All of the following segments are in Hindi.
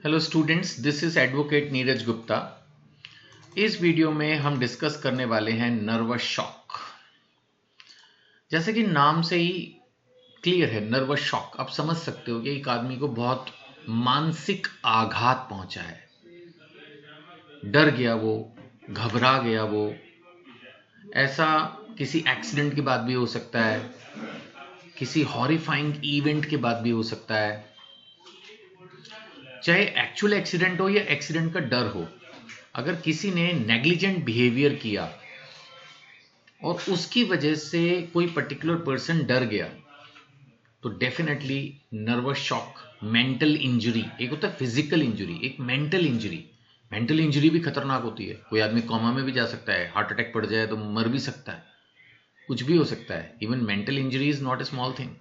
Hello students, this is advocate Neeraj Gupta. इस वीडियो में हम डिस्कस करने वाले हैं नर्वस शॉक। जैसे कि नाम से ही क्लियर है, नर्वस शॉक। आप समझ सकते हो कि एक आदमी को बहुत मानसिक आघात पहुंचा है, डर गया वो, घबरा गया वो। ऐसा किसी एक्सीडेंट के बाद भी हो सकता है, किसी हॉरिफाइंग इवेंट के बाद भी हो सकता है, चाहे एक्चुअल एक्सीडेंट हो या एक्सीडेंट का डर हो। अगर किसी ने नेग्लिजेंट बिहेवियर किया और उसकी वजह से कोई पर्टिकुलर पर्सन डर गया तो definitely nervous shock, mental injury. एक होता है फिजिकल इंजरी, एक मेंटल इंजरी। मेंटल इंजरी भी खतरनाक होती है। कोई आदमी कोमा में भी जा सकता है, हार्ट अटैक पड़ जाए तो मर भी सकता है, कुछ भी हो सकता है। Even mental injury is not a small thing.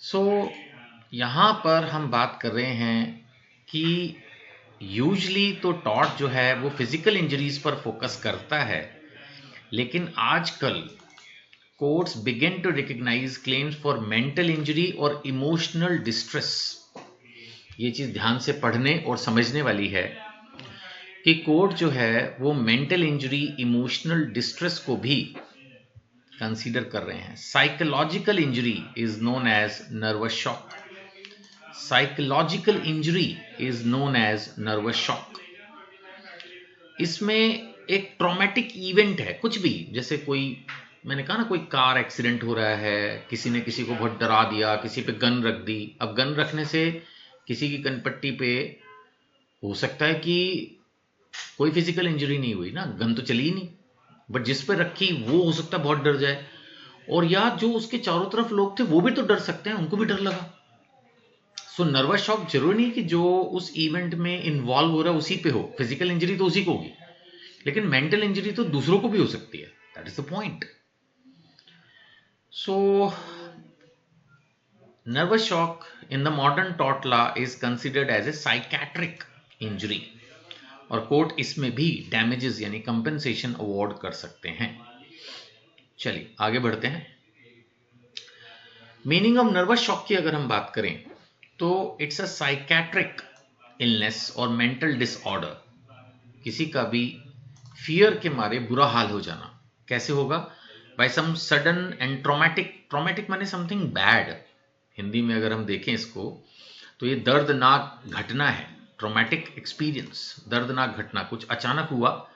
So यहां पर हम बात कर रहे हैं कि यूजली तो टॉट जो है वो फिजिकल इंजरीज पर फोकस करता है, लेकिन आजकल courts begin to recognise claims for mental injury और इमोशनल डिस्ट्रेस। ये चीज ध्यान से पढ़ने और समझने वाली है कि कोर्ट जो है वो मेंटल इंजरी, इमोशनल डिस्ट्रेस को भी कंसीडर कर रहे हैं। Psychological injury is known as nervous shock. Psychological injury is known as nervous shock. इसमें एक ट्रॉमेटिक इवेंट है, कुछ भी, जैसे कोई, मैंने कहा ना, कोई कार एक्सीडेंट हो रहा है, किसी ने किसी को बहुत डरा दिया, किसी पे गन रख दी। अब गन रखने से किसी की कनपट्टी पे हो सकता है कि कोई फिजिकल इंजरी नहीं हुई ना, गन तो चली ही नहीं, बट जिस पे रखी वो हो सकता है बहुत डर जाए। और या जो उसके चारों तरफ लोग थे वो भी तो डर सकते हैं, उनको भी डर लगा। सो नर्वस शॉक जरूरी नहीं कि जो उस इवेंट में इन्वॉल्व हो रहा है उसी पे हो। फिजिकल इंजरी तो उसी को होगी, लेकिन मेंटल इंजरी तो दूसरों को भी हो सकती है। That is the point. So nervous shock in the modern tort law is considered as a psychiatric injury, और कोर्ट इसमें भी डैमेजेस यानी कंपेंसेशन अवॉर्ड कर सकते हैं। चलिए आगे बढ़ते हैं। मीनिंग ऑफ नर्वस शॉक की अगर हम बात करें तो इट्स अ साइकेट्रिक इलनेस और मेंटल डिसऑर्डर। किसी का भी फियर के मारे बुरा हाल हो जाना। कैसे होगा? By some sudden and traumatic. Traumatic माने समथिंग बैड। हिंदी में अगर हम देखें इसको तो ये दर्दनाक घटना है। ट्रॉमेटिक एक्सपीरियंस, दर्दनाक घटना, कुछ अचानक हुआ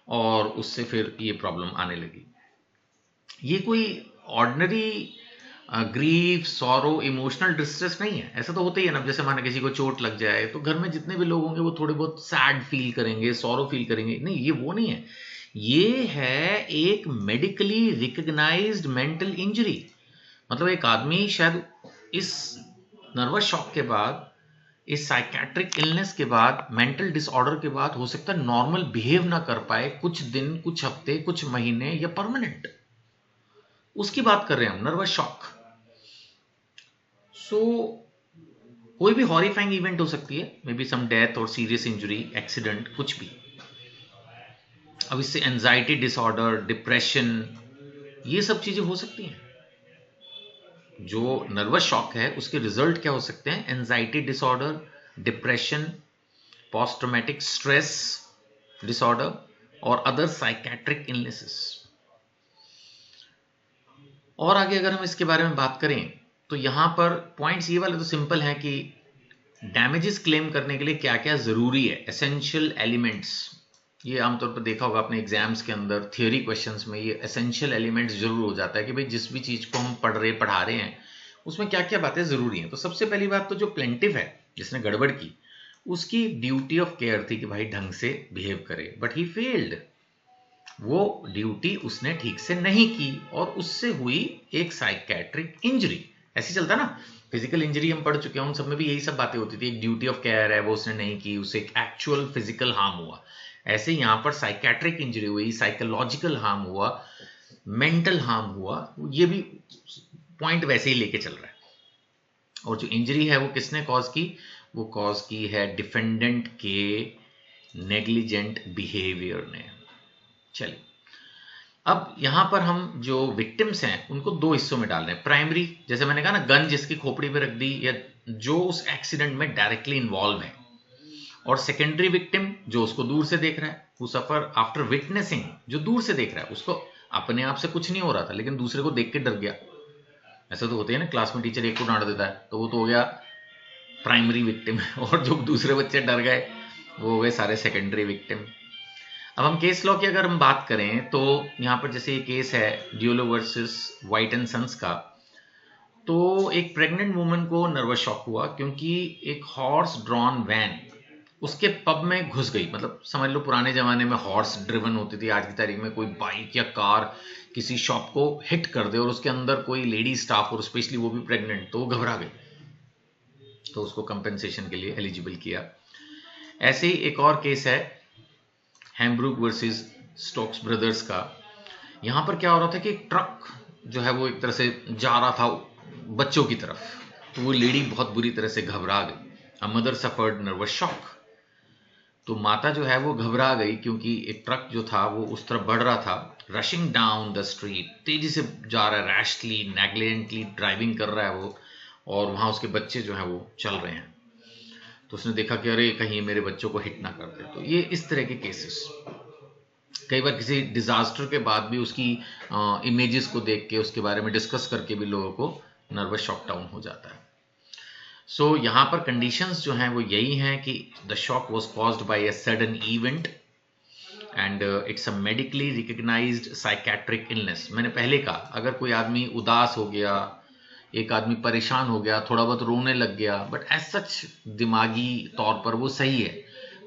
और उससे फिर ये प्रॉब्लम आने लगी। ये कोई ordinary grief, sorrow, emotional distress नहीं है। ऐसा तो होता ही है ना, जैसे माना किसी को चोट लग जाए तो घर में जितने भी लोग होंगे वो थोड़े बहुत सैड फील करेंगे, सॉरो फील करेंगे। नहीं, ये वो नहीं है। ये है एक मेडिकली रिकग्नाइज्ड मेंटल इंजरी। मतलब एक आदमी शायद इस नर्वस शॉक के बाद, इस साइकेट्रिक इलनेस के बाद, मेंटल डिसऑर्डर के बाद हो सकता है नॉर्मल बिहेव ना कर पाए कुछ दिन, कुछ हफ्ते, कुछ महीने या परमानेंट। उसकी बात कर रहे हैं हम, नर्वस शॉक। सो कोई भी हॉरिफाइंग इवेंट हो सकती है, मे बी सम डेथ और सीरियस इंजरी, एक्सीडेंट, कुछ भी। अब इससे एंजाइटी डिसऑर्डर, डिप्रेशन, ये सब चीजें हो सकती हैं। जो नर्वस शॉक है उसके रिजल्ट क्या हो सकते हैं? Anxiety disorder, depression, post traumatic stress disorder और अदर साइकेट्रिक इलनेसेस। और आगे अगर हम इसके बारे में बात करें तो यहां पर पॉइंट्स ये वाले तो सिंपल हैं कि डैमेजेस क्लेम करने के लिए क्या क्या जरूरी है, एसेंशियल एलिमेंट्स। ये आमतौर पर देखा होगा अपने एग्जाम्स के अंदर, थियोरी क्वेश्चंस में ये एसेंशियल एलिमेंट्स जरूर हो जाता है कि भाई जिस भी चीज को हम पढ़ा रहे हैं उसमें क्या क्या बातें जरूरी हैं। तो सबसे पहली बात तो जो प्लेंटिव है, जिसने गड़बड़ की, उसकी ड्यूटी ऑफ केयर थी कि भाई ढंग से बिहेव करे, बट ही फेल्ड। वो ड्यूटी उसने ठीक से नहीं की और उससे हुई एक साइकेट्रिक इंजरी। ऐसे चलता ना, फिजिकल इंजरी हम पढ़ चुके हैं, उन सब में भी यही सब बातें होती थी। एक ड्यूटी ऑफ केयर है, वो उसने नहीं की, उसे एक एक्चुअल फिजिकल हार्म हुआ। ऐसे यहां पर साइकेट्रिक इंजरी हुई, साइकोलॉजिकल हार्म हुआ, मेंटल हार्म हुआ। ये भी पॉइंट वैसे ही लेके चल रहा है। और जो इंजरी है वो किसने कॉज की? वो कॉज की है डिफेंडेंट के नेग्लिजेंट बिहेवियर ने। चलिए, अब यहां पर हम जो विक्टिम्स हैं उनको दो हिस्सों में डाल रहे हैं। प्राइमरी, जैसे मैंने कहा ना, गन जिसकी खोपड़ी पे रख दी या जो उस एक्सीडेंट में डायरेक्टली इन्वॉल्व है, और सेकेंडरी विक्टिम जो उसको दूर से देख रहा है, हु सफर आफ्टर विटनेसिंग, जो दूर से देख रहा है, उसको अपने आप से कुछ नहीं हो रहा था लेकिन दूसरे को देख के डर गया। ऐसा तो होता है ना, क्लास में टीचर एक को डांट देता है तो वो तो हो गया प्राइमरी विक्टिम, और जो दूसरे बच्चे डर गए वो हो गए सारे सेकेंडरी विक्टिम। अब हम केस लॉ की अगर हम बात करें तो यहाँ पर जैसे ये केस है ड्यूलो वर्सेस व्हाइट एंड सन्स का, तो एक प्रेग्नेंट वुमन को नर्वस शॉक हुआ क्योंकि एक हॉर्स ड्रॉन वैन उसके पब में घुस गई। मतलब समझ लो पुराने जमाने में हॉर्स ड्रिवन होती थी, आज की तारीख में कोई बाइक या कार किसी शॉप को हिट कर दे और उसके अंदर कोई लेडी स्टाफ और स्पेशली वो भी प्रेग्नेंट, तो वो घबरा गई, तो उसको कंपेंसेशन के लिए एलिजिबल किया। ऐसे ही एक और केस है हैम्ब्रूक वर्सेस स्टोक्स ब्रदर्स का। यहां पर क्या हो रहा था कि एक ट्रक जो है वो एक तरह से जा रहा था बच्चों की तरफ, तो वो लेडी बहुत बुरी तरह से घबरा गई। A mother suffered nervous shock, तो माता जो है वो घबरा गई क्योंकि एक ट्रक जो था वो उस तरफ बढ़ रहा था, रशिंग डाउन द स्ट्रीट, तेजी से जा रहा है, रैशली नेग्लिजेंटली ड्राइविंग कर रहा है वो, और वहां उसके बच्चे जो हैं वो चल रहे हैं। तो उसने देखा कि अरे कहीं मेरे बच्चों को हिट ना कर दे। तो ये इस तरह के केसेस, कई बार किसी डिजास्टर के बाद भी उसकी इमेजेस को देख के उसके बारे में डिस्कस करके भी लोगों को नर्वस शॉक डाउन हो जाता है। सो यहाँ पर कंडीशंस जो हैं वो यही हैं कि the shock was caused by a sudden event and it's a medically recognised psychiatric illness. मैंने पहले कहा अगर कोई आदमी उदास हो गया, एक आदमी परेशान हो गया, थोड़ा बहुत रोने लग गया, बट एज सच दिमागी तौर पर वो सही है,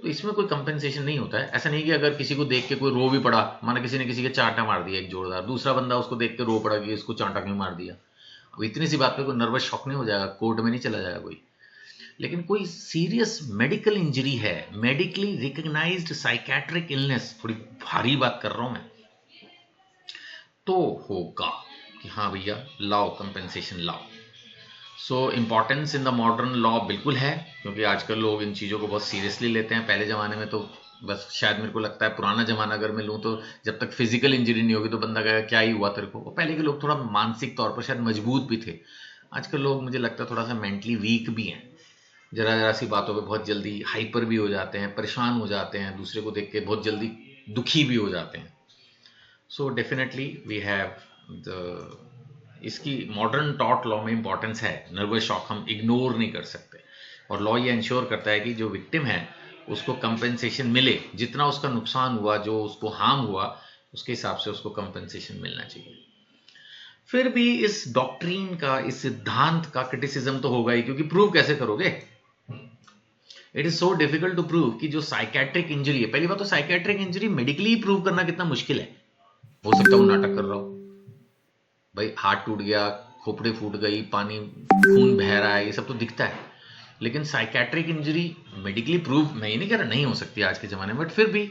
तो इसमें कोई कंपेंसेशन नहीं होता है। ऐसा नहीं कि अगर किसी को देख के कोई रो भी पड़ा, माना किसी ने किसी के चांटा मार दिया एक जोरदार, दूसरा बंदा उसको देख के रो पड़ा कि इसको चांटा क्यों मार दिया, अब इतनी सी बात पे कोई नर्वस शॉक नहीं हो जाएगा, कोर्ट में नहीं चला जाएगा कोई। लेकिन कोई सीरियस मेडिकल इंजरी है, मेडिकली रिकग्नाइज्ड साइकेट्रिक इलनेस, थोड़ी भारी बात कर रहा हूं मैं, तो होगा कि हाँ भैया लाओ कंपेंसेशन लाओ। So importance in the modern law बिल्कुल है, क्योंकि आजकल लोग इन चीज़ों को बहुत सीरियसली लेते हैं। पहले ज़माने में तो बस शायद मेरे को लगता है पुराना ज़माना अगर मैं लूँ तो जब तक फिजिकल इंजरी नहीं होगी तो बंदा कहेगा क्या ही हुआ तेरे को। पहले के लोग थोड़ा मानसिक तौर पर शायद मजबूत भी थे, आजकल लोग मुझे लगता है थोड़ा सा मेंटली वीक भी हैं, जरा जरा सी बातों पे बहुत जल्दी हाइपर भी हो जाते हैं, परेशान हो जाते हैं, दूसरे को देख के बहुत जल्दी दुखी भी हो जाते हैं। So definitely we have the, इसकी मॉडर्न टॉट लॉ में इंपॉर्टेंस है, नर्वस शॉक हम इग्नोर नहीं कर सकते, और लॉ ये इंश्योर करता है कि जो विक्टिम है उसको कंपेंसेशन मिले, जितना उसका नुकसान हुआ, जो उसको हार्म हुआ, उसके हिसाब से उसको कंपेंसेशन मिलना चाहिए। फिर भी इस डॉक्ट्रीन का, इस सिद्धांत का क्रिटिसिज्म तो होगा ही, क्योंकि प्रूव कैसे करोगे? It is so difficult to prove कि जो साइकेट्रिक इंजरी है, पहली बात तो साइकेट्रिक इंजरी मेडिकली प्रूव करना कितना मुश्किल है। हो सकता है वो नाटक कर रहा हो, भाई हाथ टूट गया, खोपड़ी फूट गई, पानी खून बह रहा है, ये सब तो दिखता है, लेकिन साइकेट्रिक इंजरी मेडिकली प्रूव, मैं ये नहीं कह रहा नहीं हो सकती आज के जमाने में, बट फिर भी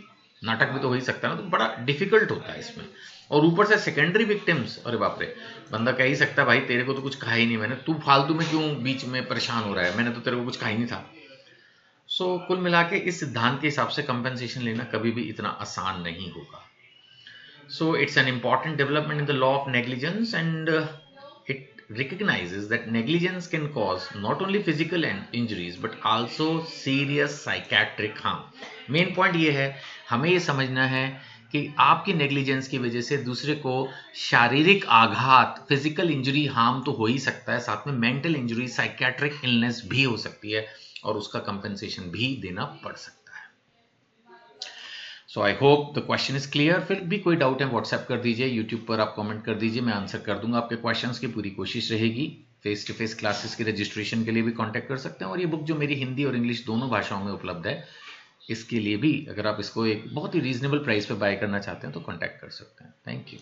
नाटक भी तो हो ही सकता है ना, तो बड़ा डिफिकल्ट होता है इसमें। और ऊपर से सेकेंडरी विक्टिम्स, अरे बाप रे, बंदा कह ही सकता है भाई तेरे को तो कुछ कहा ही नहीं मैंने, तू फालतू में क्यों बीच में परेशान हो रहा है, मैंने तो तेरे को कुछ कहा ही नहीं था। सो कुल मिला के इस सिद्धांत के हिसाब से कंपेंसेशन लेना कभी भी इतना आसान नहीं होगा। So it's an important development in the law of negligence, and it recognizes that negligence can cause not only physical injuries but also serious psychiatric harm. Main point ये है, हमें ये समझना है कि आपकी नेग्लिजेंस की वजह से दूसरे को शारीरिक आघात, फिजिकल इंजरी, हार्म तो हो ही सकता है, साथ में मेंटल इंजरी, साइकियाट्रिक इलनेस भी हो सकती है, और उसका कंपेंसेशन भी देना पड़ सकता है। So I hope the question is clear. फिर भी कोई डाउट है व्हाट्सएप कर दीजिए, यूट्यूब पर आप कमेंट कर दीजिए, मैं आंसर कर दूंगा आपके क्वेश्चंस की, पूरी कोशिश रहेगी। फेस टू फेस क्लासेस की रजिस्ट्रेशन के लिए भी कांटेक्ट कर सकते हैं, और ये बुक जो मेरी हिंदी और इंग्लिश दोनों भाषाओं में उपलब्ध है, इसके लिए भी अगर आप इसको एक बहुत ही रीजनेबल प्राइस पे बाय करना चाहते हैं तो कांटेक्ट कर सकते हैं। Thank you.